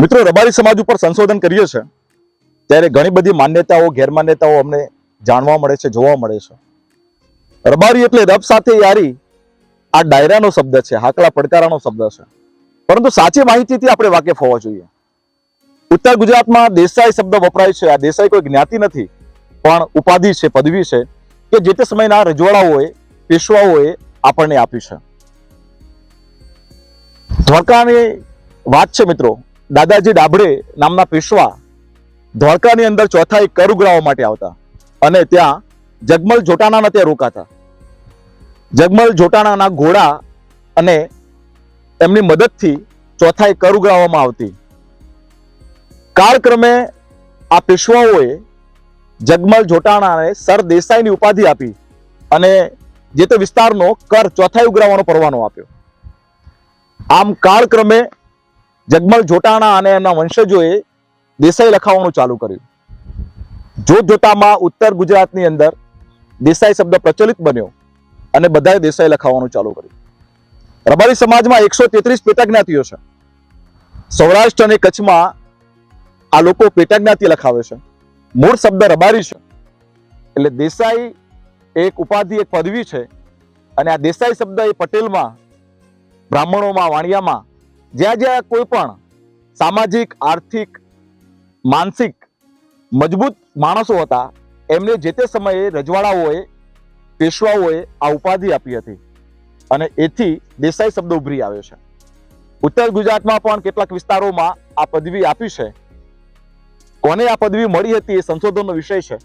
મિત્રો, રબારી સમાજ ઉપર સંશોધન કરીએ છીએ ત્યારે ઘણી બધી માન્યતાઓ ગેરમાન્યતાઓ અમને જાણવા મળે છે, જોવા મળે છે. રબારી એટલે રબ સાથે યારી આ ડાયરાનો શબ્દ છે, હાકલા પડકારાનો શબ્દ છે. પરંતુ સાચી માહિતીથી આપણે વાકેફ હોવા જોઈએ. ઉત્તર ગુજરાતમાં દેસાઈ શબ્દ વપરાય છે. આ દેસાઈ કોઈ જ્ઞાતિ નથી, પણ ઉપાધિ છે, પદવી છે કે જે તે સમયના રજવાડાઓએ, પેશવાઓએ આપણને આપી છે. ધોળકાની વાત છે મિત્રો. દાદાજી ડાભડે નામના પેશવા ધોળકાની અંદર ચોથાઈ કર ઉઘરાવવા માટે આવતા અને ત્યાં જગમલ જોટાણાના ત્યાં રોકાતા. જગમલ જોટાણાના ઘોડા અને એમની મદદથી ચોથાઈ કર ઉઘરાવવામાં આવતી. કાળક્રમે આ પેશવાઓએ જગમલ જોટાણાને સર દેસાઈની ઉપાધિ આપી અને જે તે વિસ્તારનો કર ચોથાઈ ઉઘરાવવાનો પરવાનો આપ્યો. આમ કાળક્રમે જગમલ જોટાણા અને એના વંશજોએ દેસાઈ લખાવવાનું ચાલુ કર્યું. જોતજોતામાં ઉત્તર ગુજરાતની અંદર દેસાઈ શબ્દ પ્રચલિત બન્યો અને બધાએ દેસાઈ લખાવવાનું ચાલુ કર્યું. રબારી સમાજમાં 133 પેટાજ્ઞાતિઓ છે. સૌરાષ્ટ્ર અને કચ્છમાં આ લોકો પેટાજ્ઞાતિ લખાવે છે. મૂળ શબ્દ રબારી છે. એટલે દેસાઈ એક ઉપાધિ, એક પદવી છે. અને આ દેસાઈ શબ્દ એ પટેલમાં, બ્રાહ્મણોમાં, વાણિયામાં જ્યાં જ્યાં કોઈ પણ સામાજિક, આર્થિક, માનસિક મજબૂત માણસો હતા એમને જે તે સમયે રજવાડાઓએ, પેશવાઓએ આ ઉપાધિ આપી હતી અને એથી દેસાઈ શબ્દ ઉભરી આવ્યો છે. ઉત્તર ગુજરાતમાં પણ કેટલાક વિસ્તારોમાં આ પદવી આપી છે. કોને આ પદવી મળી હતી એ સંશોધનનો વિષય છે.